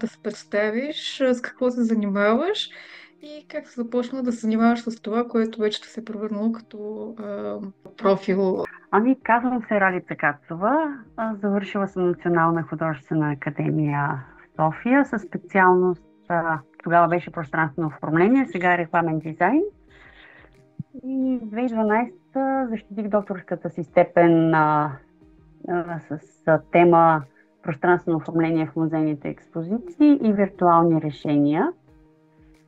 да се представиш с какво се занимаваш и как се започна да се занимаваш с това, което вече се е превърнало като профил. Ами, казвам се Ралица Кацова. Завършила съм Национална художествена академия в София със специалност, тогава беше пространствено оформление, сега е рекламен дизайн. И в 2012 защитих докторската си степен с тема пространствено оформление в музейните експозиции и виртуални решения.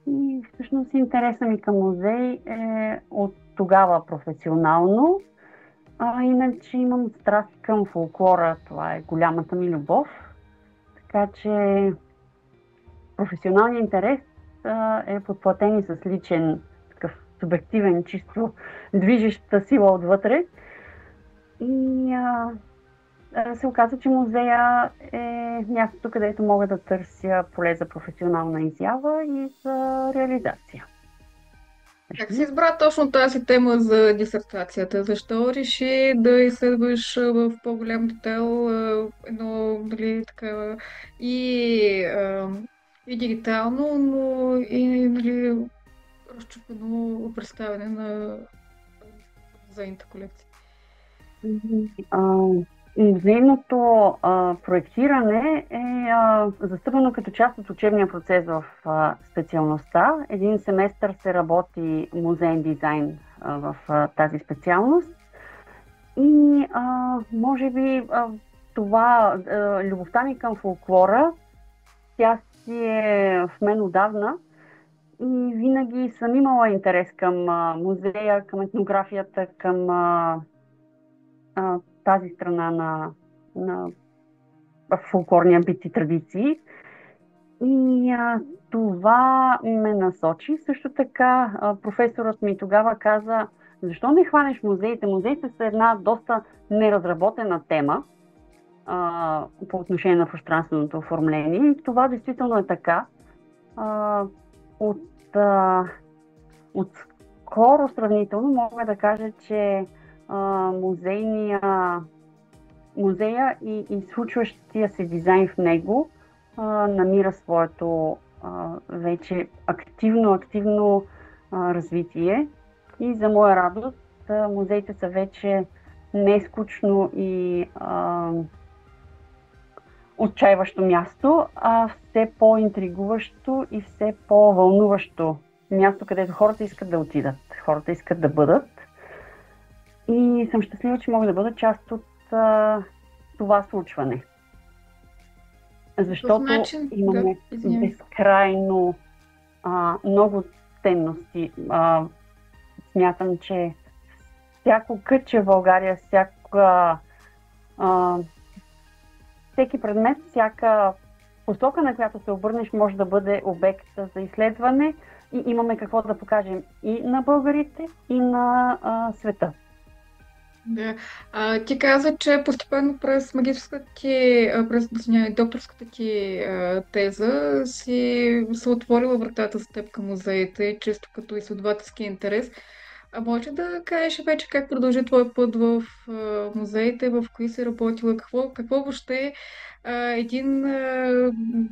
И всъщност интереса ми към музей е от тогава професионално. Иначе имам страст към фолклора. Това е голямата ми любов. Така че професионалният интерес е подплатен и с личен, такъв субективен, чисто движеща сила отвътре. И се оказа, че музея е мястото, където мога да търся поле за професионална изява и за реализация. Как си избра точно тази тема за дисертацията? Защо реши да изследваш в по-голям детайл едно, нали, така, и, а, и дигитално, но и, нали, разчупено представяне на музейната колекция? Музейното проектиране е застъпено като част от учебния процес в специалността. Един семестър се работи музеен дизайн в тази специалност. И може би това, любовта ми към фолклора, тя си е в мен отдавна и винаги съм имала интерес към музея, към етнографията, към тази страна на фолклорния бит и традиции. И това ме насочи. Също така професорът ми тогава каза: защо не хванеш музеите? Музеите са една доста неразработена тема по отношение на пространственото оформление. И това действително е така. От скоро сравнително мога да кажа, че музея и случващия се дизайн в него намира своето вече активно развитие. И за моя радост музеите са вече не скучно и отчаиващо място, а все по-интригуващо и все по-вълнуващо място, където хората искат да отидат, хората искат да бъдат. И съм щастлива, че мога да бъда част от това случване. Защото имаме безкрайно много ценности. Смятам, че всяко кътче в България, всеки предмет, всяка посока, на която се обърнеш, може да бъде обект за изследване и имаме какво да покажем и на българите, и на света. Да. Ти каза, че постепенно през докторската ти теза си се отворила вратата за теб към музеите, често като изследователски интерес. Може да кажеш вече как продължи твой път в музеите, в кои си работила, какво въобще един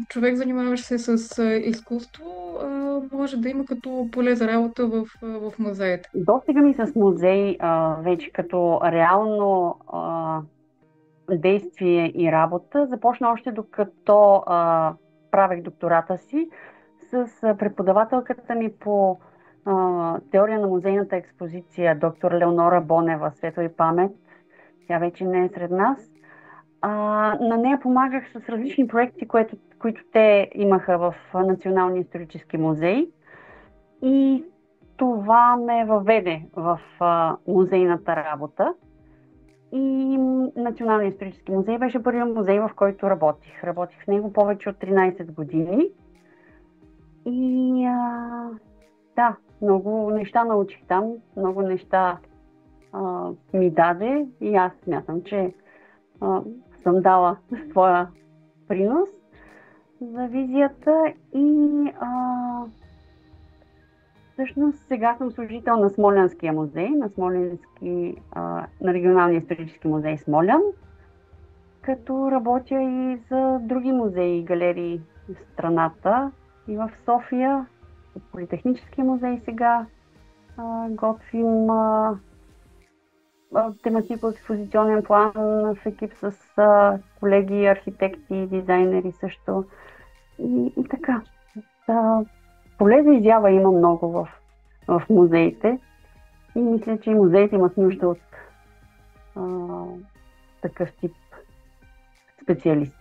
човек, занимаващ се с изкуство, може да има като поле за работа в музеите? Достига ми с музей вече като реално действие и работа започна още докато правех доктората си с преподавателката ми по теория на музейната експозиция, доктор Леонора Бонева, светла и памет. Тя вече не е сред нас. На нея помагах с различни проекти, които те имаха в Националния исторически музей. И това ме въведе в музейната работа. И Националният исторически музей беше първият музей, в който работих. Работих в него повече от 13 години. И да, много неща научих там, много неща ми даде и аз смятам, че съм дала своя принос за визията и всъщност сега съм служител на Смолянския музей, на Регионалния исторически музей Смолян, като работя и за други музеи и галерии страната и в София. От Политехническия музей сега готвим тематико експозиционен план в екип с колеги, архитекти, дизайнери също. И така. Поле за изява има много в музеите и мисля, че и музеите имат нужда от такъв тип специалисти.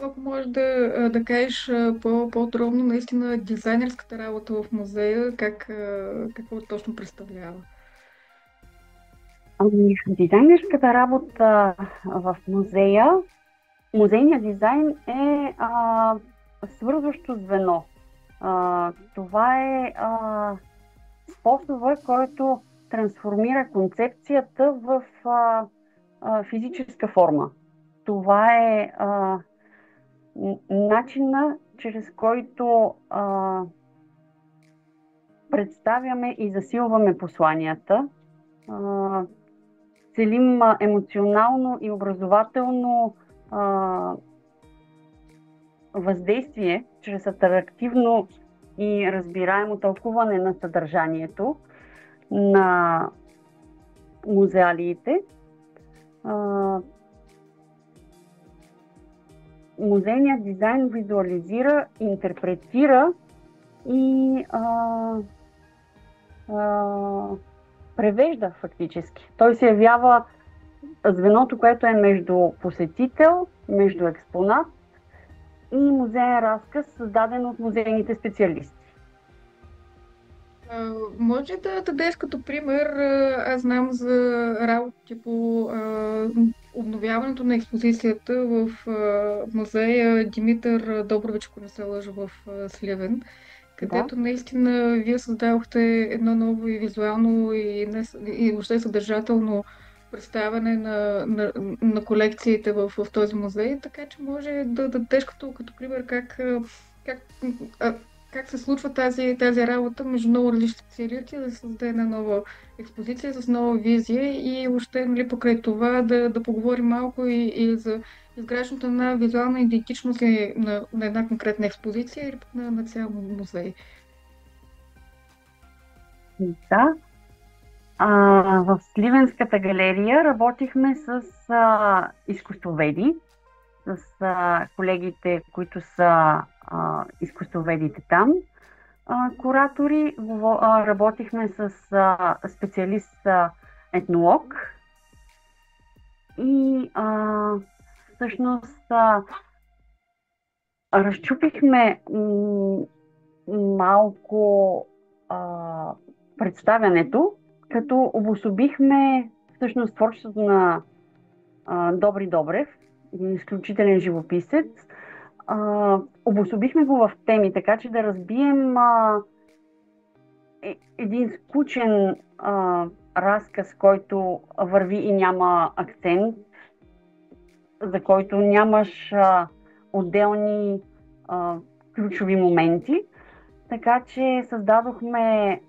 Ако можеш да кажеш по-подробно наистина дизайнерската работа в музея, какво точно представлява? Дизайнерската работа в музея, музейният дизайн е свързващо звено. Това е способа, който трансформира концепцията в физическа форма. Това е начина, чрез който представяме и засилваме посланията. Целим емоционално и образователно въздействие чрез атрактивно и разбираемо тълкуване на съдържанието на музеалиите. Музейният дизайн визуализира, интерпретира и превежда фактически. Той се явява звеното, което е между посетител, между експонат и музеен разказ, създаден от музейните специалисти. Може да дадеш като пример, аз знам за работи по обновяването на експозицията в музея Димитър Добрович, ако не се лъжа, в Сливен, където наистина вие създадохте едно ново и визуално и въобще съдържателно представяне на колекциите в този музей, така че може да дадеш като пример как се случва тази работа между много различни специалисти, да се създаде една нова експозиция с нова визия и въобще нали, покрай това да поговорим малко и за изграждането на една визуална идентичност на една конкретна експозиция или на цял музей. Да. В Сливенската галерия работихме с изкуствоведи, с колегите, които са изкуствоведите там. Куратори, работихме с специалист етнолог и всъщност разчупихме малко представянето, като обособихме всъщност творчеството на Добри Добрев, един изключителен живописец. Обособихме го в теми, така че да разбием един скучен разказ, който върви и няма акцент, за който нямаш отделни ключови моменти. Така че създадохме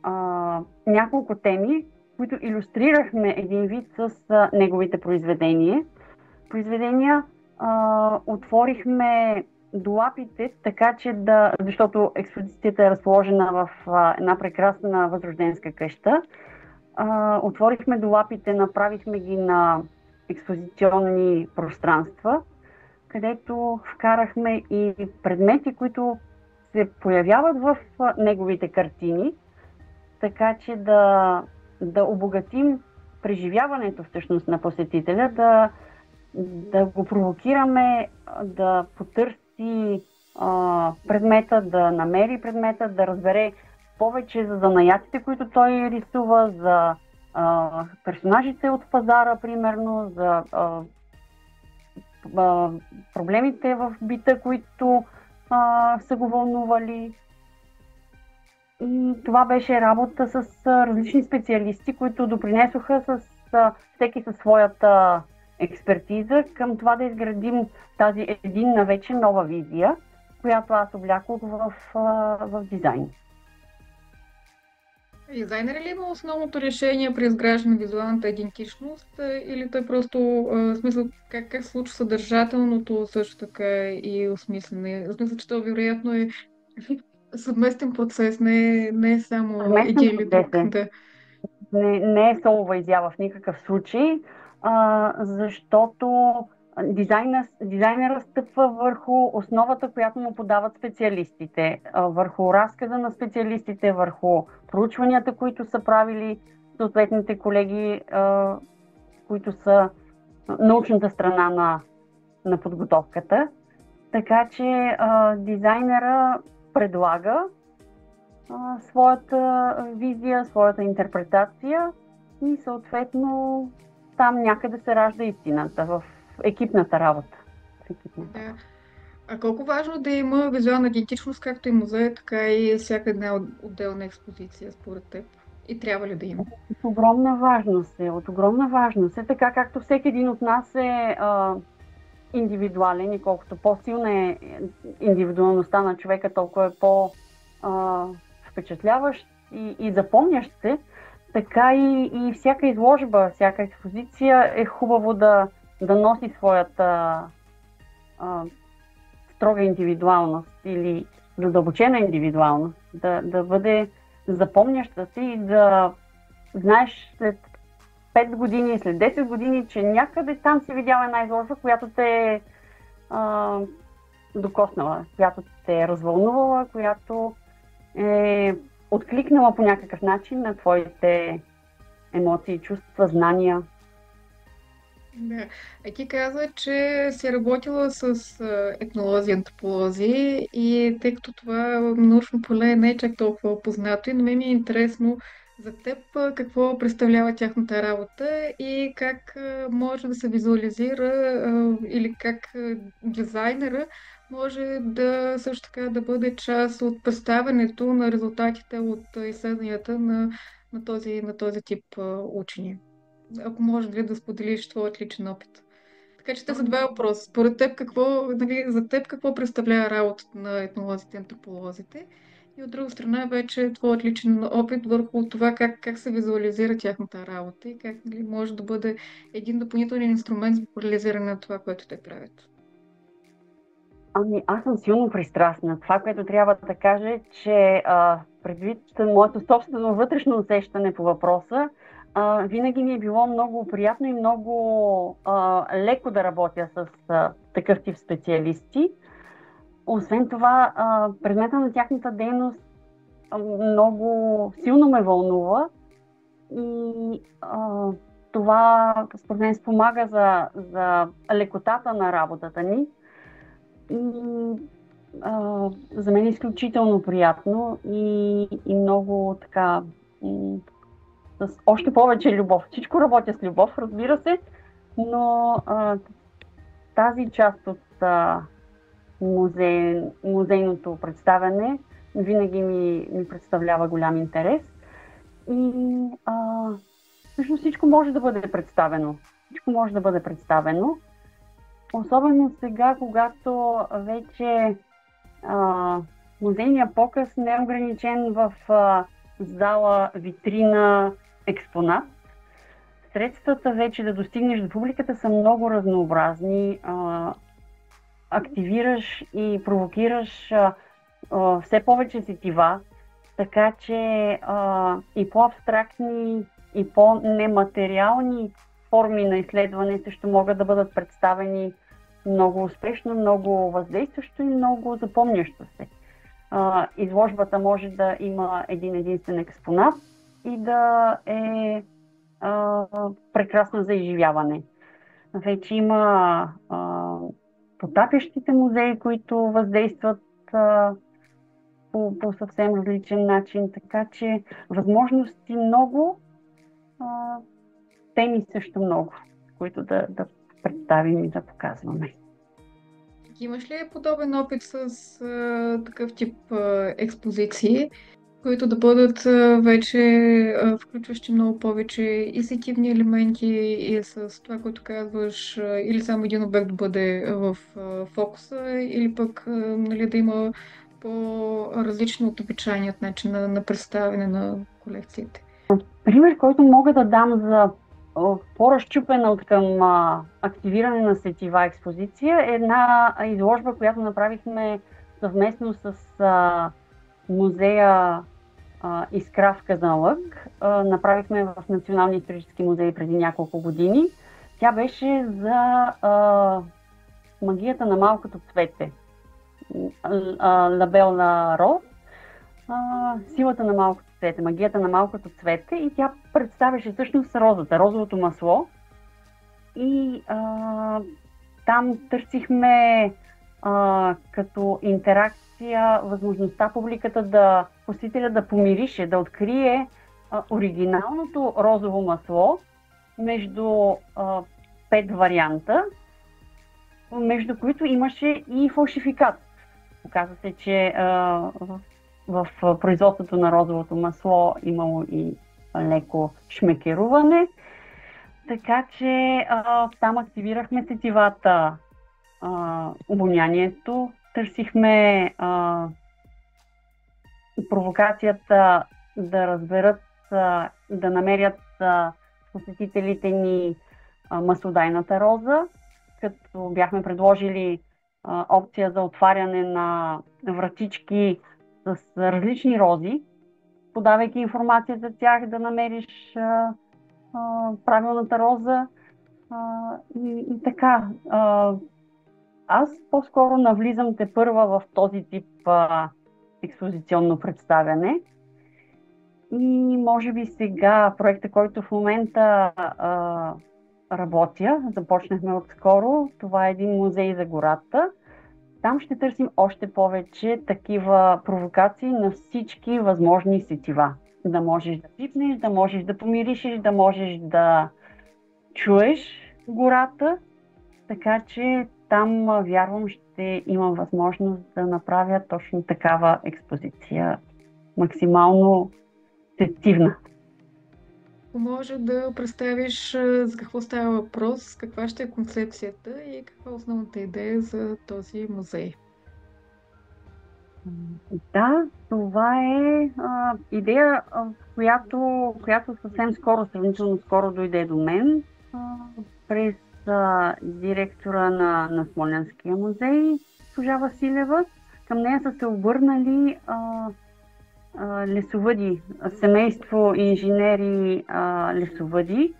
няколко теми, които илюстрирахме един вид с неговите произведения. Отворихме долапите, така че защото експозицията е разположена в една прекрасна възрожденска къща. Отворихме долапите, направихме ги на експозиционни пространства, където вкарахме и предмети, които се появяват в неговите картини, така че да обогатим преживяването всъщност на посетителя, да го провокираме да потърси предмета, да намери предмета, да разбере повече за занаятите, които той рисува, за персонажите от пазара, примерно, за проблемите в бита, които са го вълнували. И това беше работа с различни специалисти, които допринесоха всеки със своята експертиза към това да изградим тази единна вече нова визия, която аз облякох в дизайн. Дизайнер ли има основното решение при изграждане на визуалната идентичност или той просто, в смисъл, как се случва съдържателното също така и осмислене? В смисъл, че то вероятно е съвместен процес, не е само Съвместен един или процес друг. е. Да. Не е солова изява в никакъв случай, защото дизайнера стъпва върху основата, която му подават специалистите, върху разказа на специалистите, върху проучванията, които са правили съответните колеги, които са научната страна на подготовката. Така че дизайнера предлага своята визия, своята интерпретация и съответно там някъде се ражда истината в екипната работа. В екипната Да. работа. А колко важно да има визуална идентичност, както и музея, така и всяка една отделна експозиция, според теб? И трябва ли да има? От огромна важност е, от огромна важност е, така както всеки един от нас е индивидуален и колкото по-силна е индивидуалността на човека, толкова е по-впечатляващ и запомнящ се, така и всяка изложба, всяка експозиция е хубаво да носи своята а, строга индивидуалност или задълбочена индивидуалност, да бъде запомняща се и да знаеш след 5 години, след 10 години, че някъде там си видяла една изложба, която те е докоснала, която те е развълнувала, която е откликнала по някакъв начин на твоите емоции, чувства, знания. Да. А ти каза, че си работила с етнолози и антрополози и тъй като това научно поле не е чак толкова познато и на мен ми е интересно за теб какво представлява тяхната работа и как може да се визуализира или как дизайнера може да също така да бъде част от представянето на резултатите от изследванията на този тип учени. Ако може ли да споделиш твоят личен опит. Така че те са два въпроса. Според теб за теб какво представлява работата на етнолозите и антрополозите? И от друга страна вече твоят личен опит върху това как се визуализира тяхната работа и как може да бъде един допълнителен инструмент за популяризиране на това, което те правят. Ами, аз съм силно пристрастна. Това, което трябва да кажа е, че предвид моето собствено вътрешно усещане по въпроса, винаги ми е било много приятно и много леко да работя с такъв тип специалисти. Освен това, предмета на тяхната дейност много силно ме вълнува и това, според мен, спомага за лекотата на работата ни. И за мен е изключително приятно и много така с още повече любов. Всичко работя с любов, разбира се, но тази част от музейното представяне винаги ми представлява голям интерес. И всъщност всичко може да бъде представено. Всичко може да бъде представено. Особено сега, когато вече музейният показ не е ограничен в зала, витрина, експонат. Средствата вече да достигнеш до публиката са много разнообразни. Активираш и провокираш все повече сетива, така че и по-абстрактни, и по-нематериални форми на изследване също могат да бъдат представени много успешно, много въздействащо и много запомнящо се. Изложбата може да има един единствен експонат и да е прекрасна за изживяване. Вече има потапящите музеи, които въздействат по съвсем различен начин, така че възможности много, теми също много, които да представим и да показваме. Имаш ли подобен опит с такъв тип експозиции, които да бъдат вече включващи много повече и сетивни елементи и с това, което казваш, или само един обект да бъде в фокуса, или пък да има по-различно от обичайният начин на представяне на колекциите? Пример, който мога да дам за по-разчупена от към активиране на сетива експозиция е една изложба, която направихме съвместно с музея Искра в Казанлък. Направихме в Националния исторически музей преди няколко години. Тя беше за магията на малкото цвете. Лабел на Роз. Силата на малкото цвете, магията на малкото цвете, и тя представяше всъщност розата, розовото масло. И там търсихме като интеракция възможността публиката посетителя да помирише, да открие оригиналното розово масло между 5 варианта, между които имаше и фалшификат. Оказва се, че в производството на розовото масло имало и леко шмекеруване. Така че там активирахме сетивата, обонянието, търсихме провокацията да разберат, да намерят посетителите ни маслодайната роза, като бяхме предложили опция за отваряне на вратички с различни рози, подавайки информация за тях, да намериш правилната роза. И така. Аз по-скоро навлизам тепърва в този тип експозиционно представяне. И може би сега проекта, който в момента работя, започнахме отскоро, това е един музей за гората. Там ще търсим още повече такива провокации на всички възможни сетива. Да можеш да пипнеш, да можеш да помиришеш, да можеш да чуеш гората. Така че там, вярвам, ще имам възможност да направя точно такава експозиция. Максимално сетивна. Може да представиш за какво става въпрос, каква ще е концепцията и каква е основната идея за този музей? Да, това е идея, която съвсем скоро, сравнително скоро дойде до мен през директора на Смолянския музей, госпожа Василева. Към нея са се обърнали лесовъди, семейство инженери лесовъди,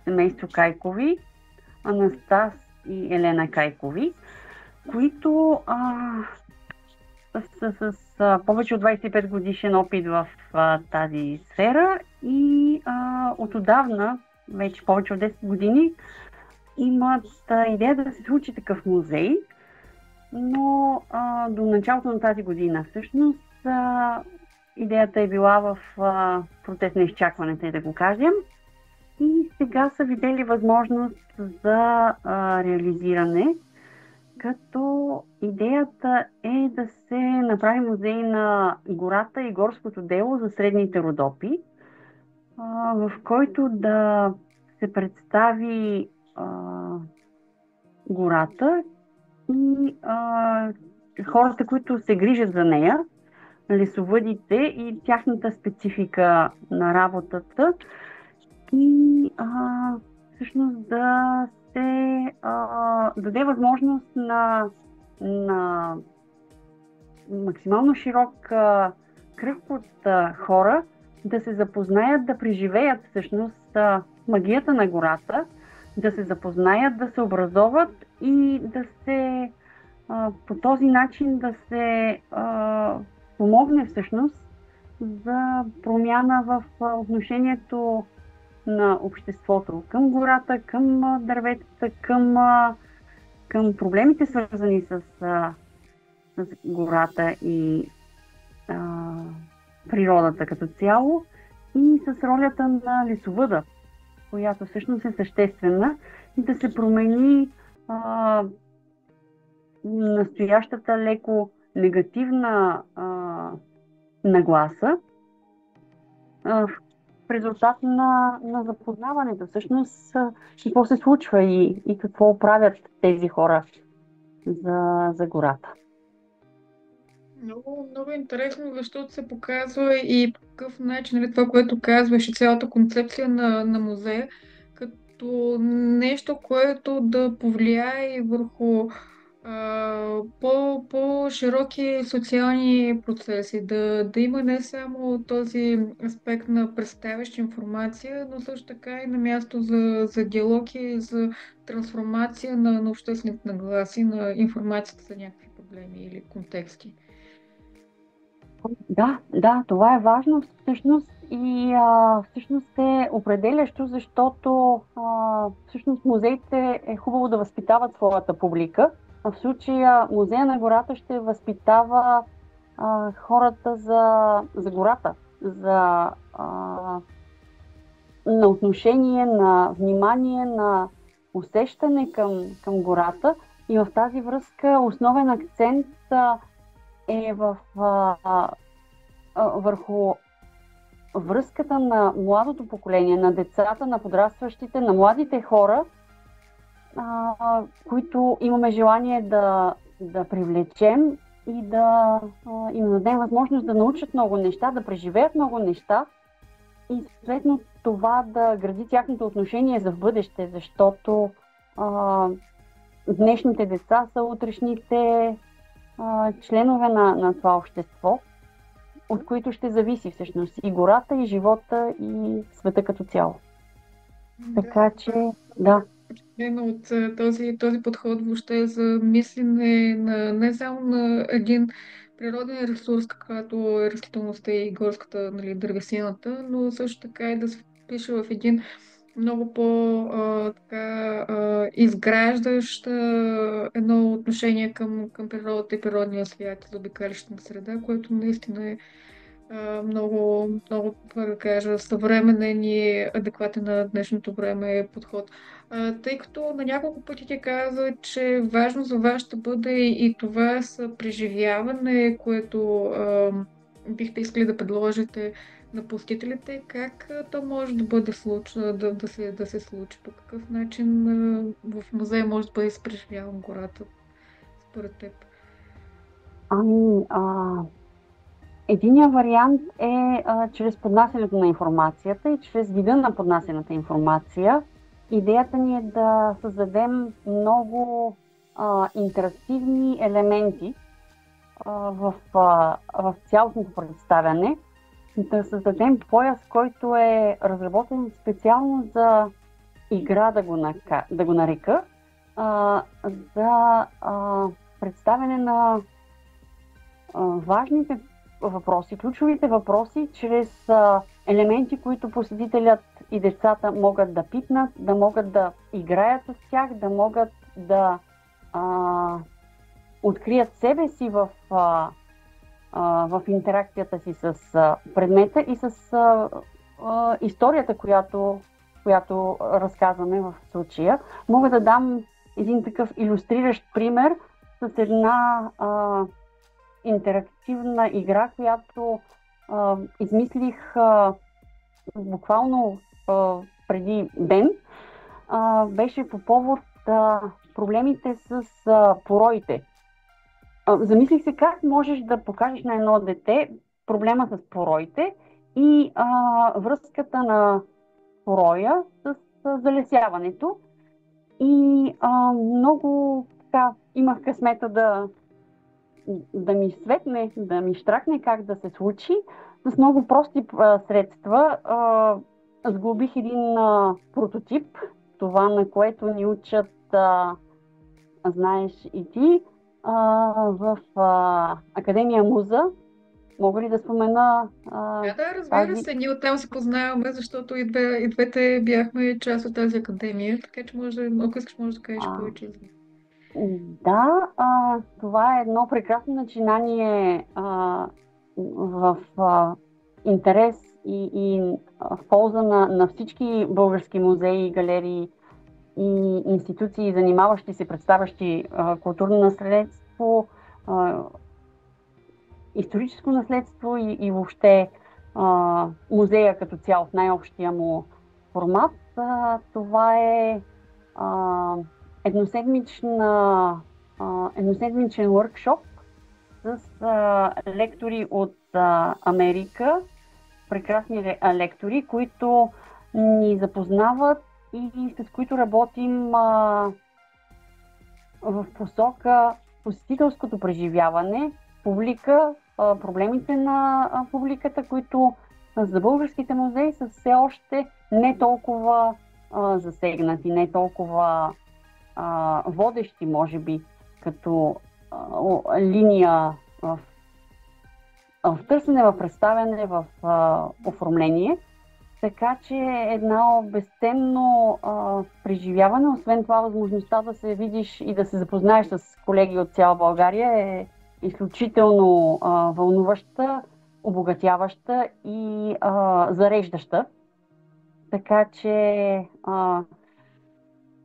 семейство Кайкови, Анастас и Елена Кайкови, които с повече от 25 годишен опит в тази сфера и от отдавна, вече повече от 10 години, имат идея да се случи такъв музей, но до началото на тази година всъщност идеята е била в процес на изчакването, да го кажем. И сега са видели възможност за реализиране, като идеята е да се направи музей на гората и горското дело за средните Родопи, в който да се представи гората и хората, които се грижат за нея, лесовъдите и тяхната специфика на работата, и всъщност да се даде възможност на максимално широк кръг от хора да се запознаят, да преживеят всъщност магията на гората, да се запознаят, да се образоват и да се по този начин да се помогне всъщност за промяна в отношението на обществото към гората, към дърветата, към проблемите, свързани с гората и природата като цяло, и с ролята на лесовъда, която всъщност е съществена, и да се промени настоящата леко негативна нагласа в резултат на запознаването всъщност какво се случва и какво правят тези хора за гората. Много, много интересно, защото се показва и по какъв начин, нали, това, което казваш, и цялата концепция на музея, като нещо, което да повлияе и върху по-широки социални процеси, да има не само този аспект на представяща информация, но също така и на място за диалог и за трансформация на обществените нагласи, на информацията за някакви проблеми или контексти. Да, да, това е важно всъщност и всъщност е определящо, защото всъщност музеите е хубаво да възпитават своята публика. А в случая Музея на гората ще възпитава хората за гората, на отношение, на внимание, на усещане към гората. И в тази връзка основен акцент е върху връзката на младото поколение, на децата, на подрастващите, на младите хора, които имаме желание да привлечем и да им дадем възможност да научат много неща, да преживеят много неща и съответно това да гради тяхното отношение за в бъдеще, защото днешните деца са утрешните членове на това общество, от които ще зависи всъщност и гората, и живота, и света като цяло. Така че, да. От този подход въобще за мислене не само на един природен ресурс, каквато е растителността и горската, нали, дървесината, но също така и да се впише в един много изграждащ едно отношение към природата и природния свят и за обикалищната среда, което наистина е много, много, как да кажа, съвременен и адекватен на днешното време подход. Тъй като на няколко пъти ти каза, че важно за вас ще бъде и това преживяване, което бихте искали да предложите на посетителите, как то може да бъде да се случи, по какъв начин в музея може да бъде преживяван гората, според теб? Ами, единият вариант е чрез поднасянето на информацията и чрез вида на поднасяната информация. Идеята ни е да създадем много интерактивни елементи в цялостното представяне, да създадем пояс, който е разработен специално за игра, да го нарека, за представяне на важните въпроси, ключовите въпроси, чрез елементи, които посетителят и децата могат да пипнат, да могат да играят с тях, да могат да открият себе си в интеракцията си с предмета и с историята, която разказваме в случая. Мога да дам един такъв илюстриращ пример с една интерактивна игра, която измислих буквално преди ден. Беше по повод проблемите с пороите. Замислих се как можеш да покажеш на едно дете проблема с пороите и връзката на пороя с залесяването. И много така имах късмета да ми светне, да ми щракне как да се случи. С много прости средства сглобих един прототип, това на което ни учат, знаеш и ти, в Академия Муза. Мога ли да спомена Да, разбира се, ние оттам се познаваме, защото и двете бяхме част от тази академия, така че ако искаш, може да кажеш повече. Да, това е едно прекрасно начинание в интерес и в полза на всички български музеи, галерии и институции, занимаващи се, представящи културно наследство, историческо наследство и въобще музея като цяло в най-общия му формат. Това е едноседмичен workshop с лектори от Америка, прекрасни лектори, които ни запознават и с които работим в посока посетителското преживяване, публика, проблемите на публиката, които за българските музеи са все още не толкова засегнати, не толкова водещи, може би, като линия в търсене, в представяне, в оформление. Така че едно безценно преживяване, освен това възможността да се видиш и да се запознаеш с колеги от цяла България е изключително вълнуваща, обогатяваща и зареждаща. Така че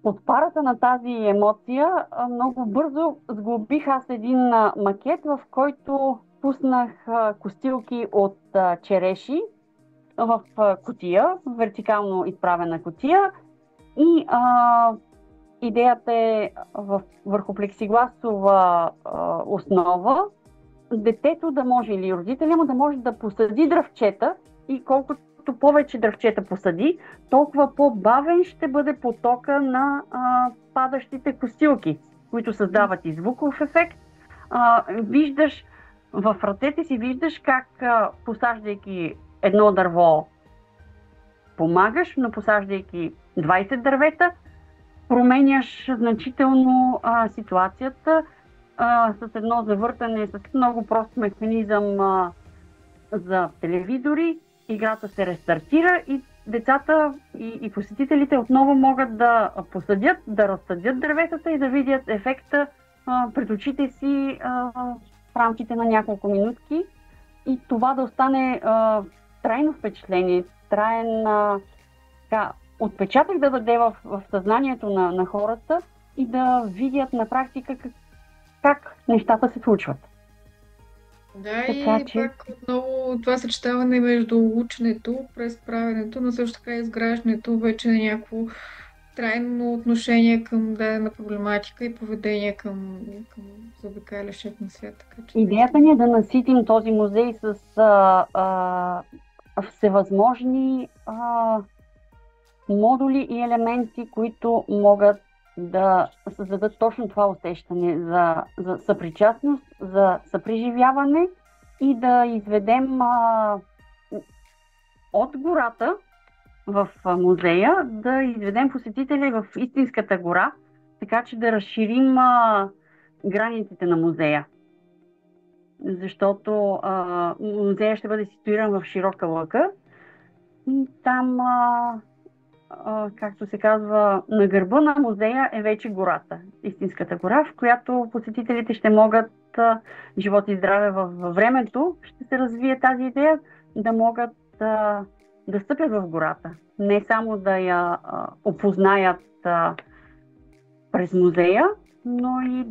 от парата на тази емоция много бързо сглобих аз един макет, в който пуснах костилки от череши в кутия, вертикално изправена кутия, и идеята е върху плексигласова основа детето да може, или родителя му да може да посади дръвчета, и колкото повече дръвчета посади, толкова по-бавен ще бъде потока на падащите костилки, които създават и звуков ефект. Виждаш в ръцете си, виждаш как посаждайки едно дърво помагаш, но посаждайки 20 дървета, променяш значително ситуацията с едно завъртане, с много прост механизъм за телевизори. Играта се рестартира и децата и посетителите отново могат да посадят, да разсадят дърветата и да видят ефекта пред очите си в рамките на няколко минутки. И това да остане трайно впечатление, траен отпечатък да даде в съзнанието на хората и да видят на практика как нещата се случват. Да, и пак отново това съчетаване между ученето през правенето, но също така изграждането вече на някакво трайно отношение към дадена проблематика и поведение към заобикалящият на свят. Така, че идеята ни е да наситим този музей с всевъзможни модули и елементи, които могат да създадат точно това усещане за съпричастност, за съпреживяване и да изведем от гората в музея, да изведем посетители в истинската гора, така че да разширим границите на музея. Защото музея ще бъде ситуиран в широка лъка и там, както се казва, на гърба на музея е вече гората, истинската гора, в която посетителите ще могат, живот и здраве във времето, ще се развие тази идея, да могат да стъпят в гората. Не само да я опознаят през музея, но и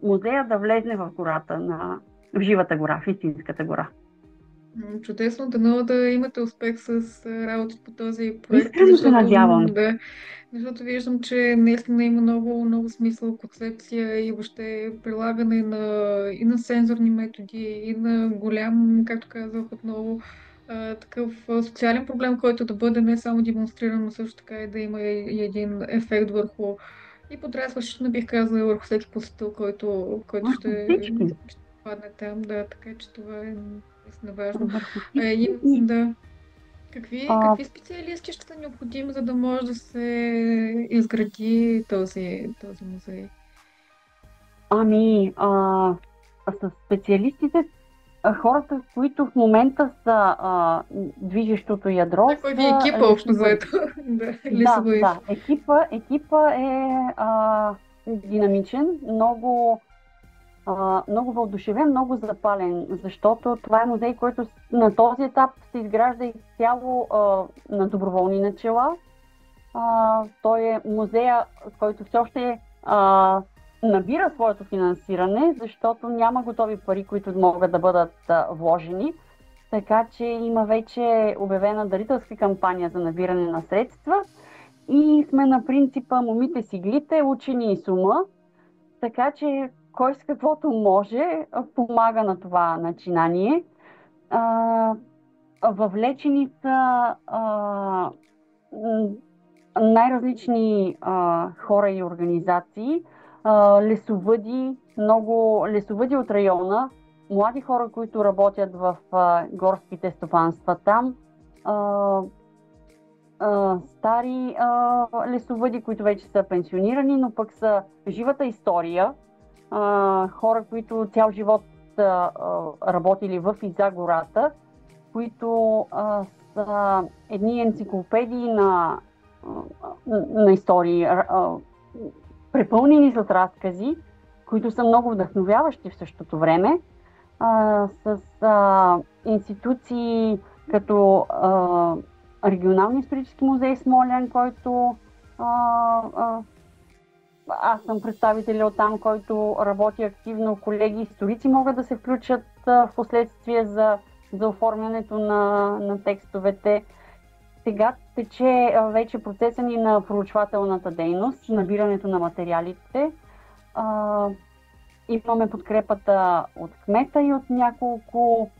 музея да влезне в гората, в живата гора, в истинската гора. Чудесно, дано да имате успех с работа по този проект. Искрено се надявам. Да, защото виждам, че наистина има много, много смисъл, концепция и въобще прилагане и на сензорни методи, и на голям, както казах отново, такъв социален проблем, който да бъде не само демонстриран, но също така и да има и един ефект върху и подрастващ, не бих казала, върху всеки посетител, който ще падне там. Да, така че това е наистина важно. Да. Какви специалисти ще са необходими, за да може да се изгради този музей? С специалистите, хората, които в момента са движещото ядро. Кой ви е екипа общо заето? Да, екипа е динамичен, много въодушевен, много запален, защото това е музей, който на този етап се изгражда изцяло на доброволни начала. Той е музея, който все още набира своето финансиране, защото няма готови пари, които могат да бъдат вложени. Така че има вече обявена дарителска кампания за набиране на средства и сме на принципа момите с иглите, учени и с ума. Така че кой с каквото може помага на това начинание. А, Въвлечени са м, най-различни хора и организации, лесовъди, много лесовъди от района, млади хора, които работят в горските стопанства там, а, стари лесовъди, които вече са пенсионирани, но пък са живата история, хора, които цял живот са работили в и за гората, които са едни енциклопедии на истории, препълнени с разкази, които са много вдъхновяващи в същото време, с институции като Регионалния исторически музей Смолян, който аз съм представител от там, който работи активно. Колеги историци могат да се включат в последствие за оформянето на текстовете. Сега тече вече процеса ни на проучвателната дейност, набирането на материалите. Имаме подкрепата от кмета и от няколко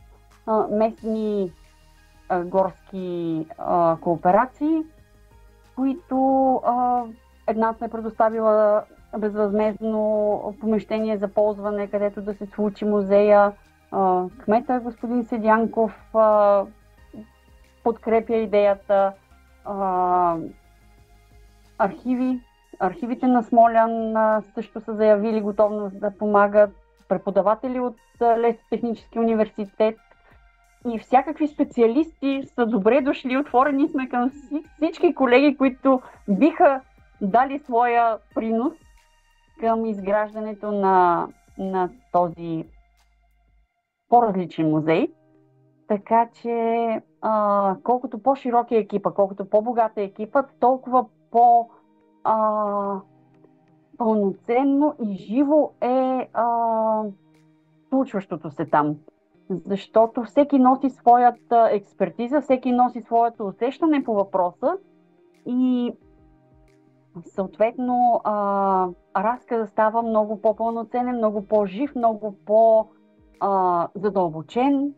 местни горски кооперации, които едната е предоставила безвъзмездно помещение за ползване, където да се случи музея. Кмета господин Седянков подкрепя идеята. Архивите на Смолян също са заявили готовност да помагат. Преподаватели от Лесотехнически университет и всякакви специалисти са добре дошли. Отворени сме към всички колеги, които биха дали своя принос към изграждането на този по-различен музей. Така че колкото по-широк е екипа, колкото по-богат е екипът, толкова пълноценно и живо е случващото се там. Защото всеки носи своята експертиза, всеки носи своето усещане по въпроса и съответно разказът става много по-пълноценен, много по-жив, много по-задълбочен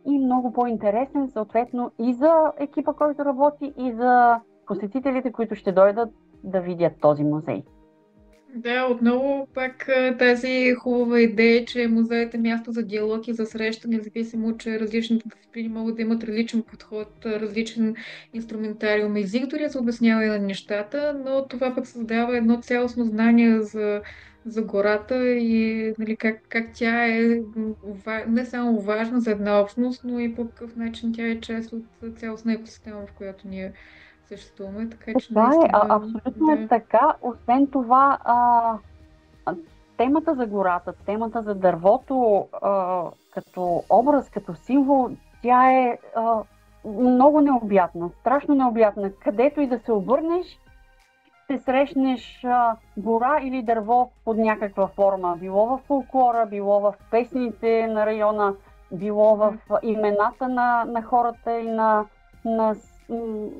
и много по-интересен, съответно и за екипа, който работи, и за посетителите, които ще дойдат да видят този музей. Да, отново пак тази хубава идея, че музеят е място за диалог и за среща, независимо, че различните дисциплини могат да имат различен подход, различен инструментариум, език дори за обясняване на нещата, но това пък създава едно цялостно знание за гората и нали, как тя е не само важна за една общност, но и по какъв начин тя е част от цялостна екосистема, в която ние съществуваме, така че Това е, наистина, абсолютно е да. така. Освен това, темата за гората, темата за дървото като образ, като символ, тя е много необятна, страшно необятна. Където и да се обърнеш, ще срещнеш гора или дърво под някаква форма. Било в фолклора, било в песните на района, било в имената на хората и на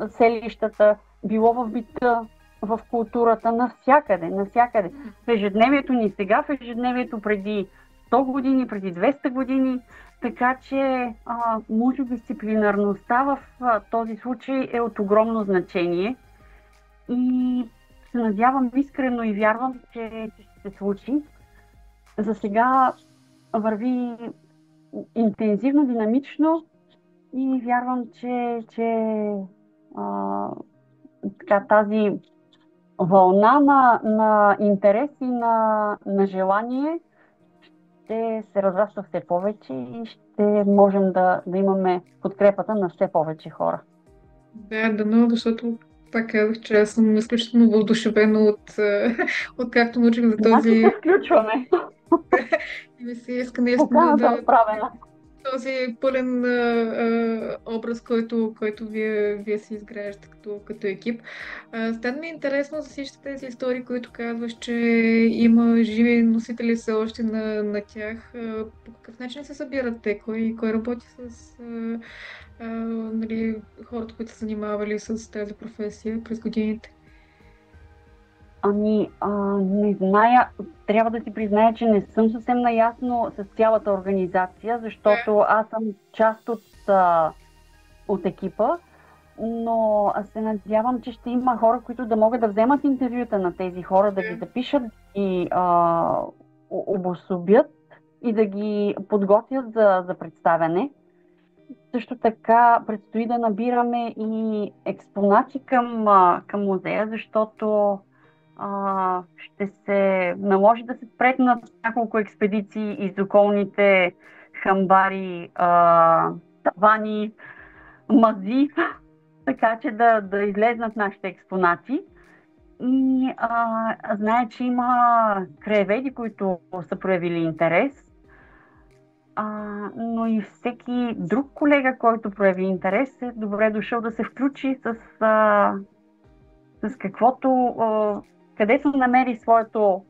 селищата, било в бита, в културата, навсякъде, навсякъде. В ежедневието ни сега, в ежедневието преди 100 години, преди 200 години, така че мултидисциплинарността в този случай е от огромно значение и се надявам искрено и вярвам, че ще се случи. За сега върви интензивно, динамично и вярвам, че тази вълна на интерес и на желание ще се разраства все повече и ще можем да имаме подкрепата на все повече хора. Да, дано, защото пак казах, че аз съм изключително въодушевена от както научих за Значи този... се включваме. И ми се иска наистина Поканата е да отправена. този пълен образ, който вие си изграждате като екип. Стана ми интересно за всички тези истории, които казваш, че има живи носители все още на тях. По какъв начин се събират те? Кой работи с нали, хората, които са занимавали с тази професия през годините? Не зная, трябва да си призная, че не съм съвсем наясно с цялата организация, защото аз съм част от екипа, но се надявам, че ще има хора, които да могат да вземат интервюта на тези хора, да ги запишат и обособят и да ги подготвят за представяне. Също така предстои да набираме и експонати към музея, защото ще се наложи да се спретнат няколко експедиции из околните хамбари, тавани, мази, така че да излезнат нашите експонати. И знае, че има краеведи, които са проявили интерес, но и всеки друг колега, който прояви интерес, е добре дошъл да се включи с каквото, където намери своето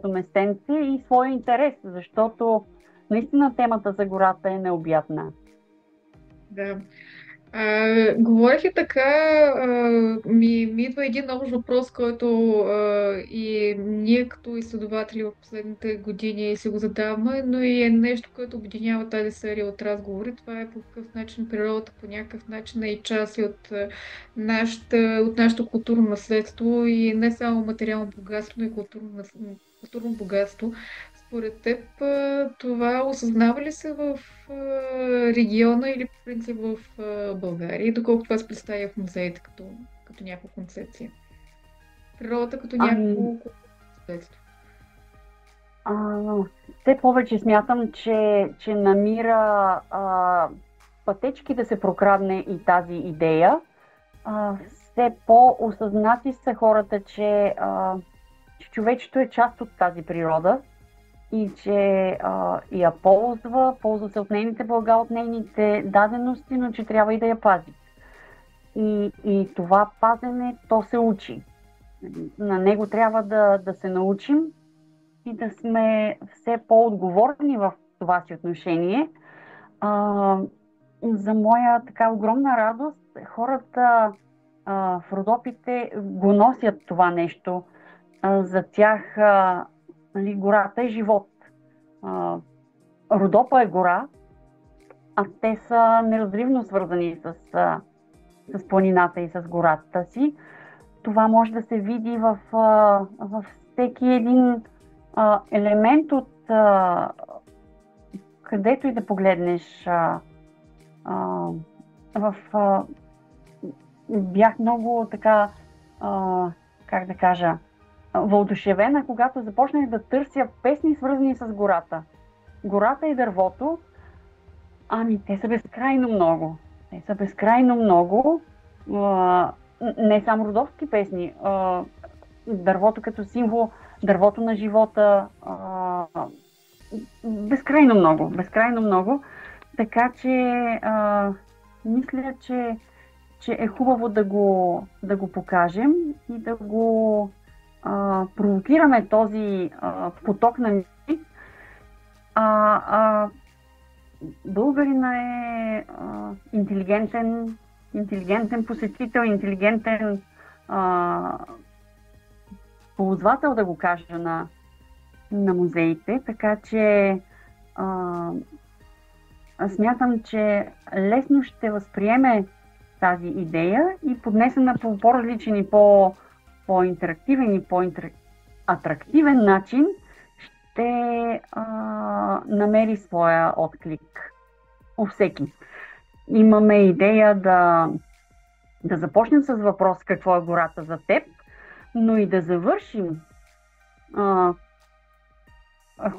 местенце и своя интерес, защото наистина темата за гората е необятна. Да. Говорих и така, ми идва един общ въпрос, който и ние като изследователи в последните години си го задаваме, но и е нещо, което обединява тази серия от разговори. Това е по какъв начин природата по някакъв начин е и част и от нашето културно наследство и не само материално богатство, но и културно богатство. Според теб, това осъзнава ли се в региона или по принцип в България? И доколко това се представя в музеите като някаква концепция? Природата като някакво наследство. Все повече смятам, че намира пътечки да се прокрадне и тази идея. Все по-осъзнати са хората, че човечето е част от тази природа и че я ползва се от нейните блага, от нейните дадености, но че трябва и да я пази. И това пазене, то се учи. На него трябва да се научим и да сме все по-отговорни в това си отношение. За моя така огромна радост, хората в Родопите го носят това нещо. За тях гората е живот. Родопа е гора, а те са неразривно свързани с планината и с гората си. Това може да се види във всеки един елемент от където и да погледнеш. Бях много така, как да кажа, въодушевена, когато започнах да търся песни, свързани с гората. Гората и дървото, те са безкрайно много. Те са безкрайно много. Не само родовски песни. Дървото като символ, дървото на живота. Безкрайно много. Безкрайно много. Така че мисля, че е хубаво да го покажем и да го провокираме този поток на мисли. Българина е интелигентен посетител, интелигентен ползвател, да го кажа, на музеите, така че смятам, че лесно ще възприеме тази идея и поднесена по по-различен и по-интерактивен и по-атрактивен начин ще намери своя отклик у всеки. Имаме идея да започнем с въпрос какво е гората за теб, но и да завършим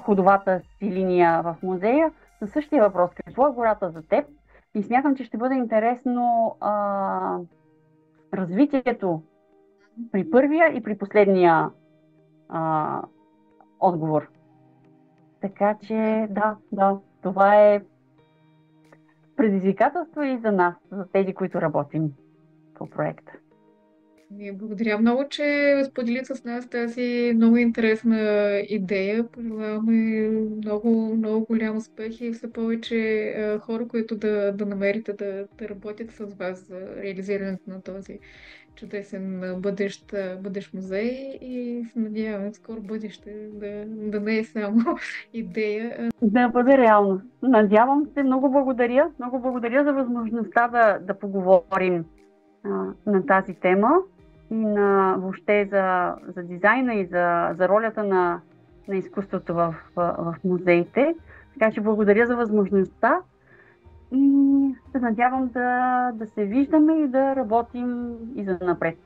ходовата си линия в музея със същия въпрос какво е гората за теб. И смятам, че ще бъде интересно развитието при първия и при последния отговор. Така че да, това е предизвикателство и за нас, за тези, които работим по проекта. Благодаря много, че сподели с нас тази много интересна идея. Пожелаваме много, много голям успех и все повече хора, които да намерите да работят с вас за реализирането на този чудесен бъдещ музей и се надяваме в скоро бъдеще да не е само идея. Да бъде реално. Надявам се, много благодаря. Много благодаря за възможността да поговорим на тази тема и въобще за дизайна и за ролята на изкуството в музеите. Така че благодаря за възможността и се надявам да се виждаме и да работим и за напред.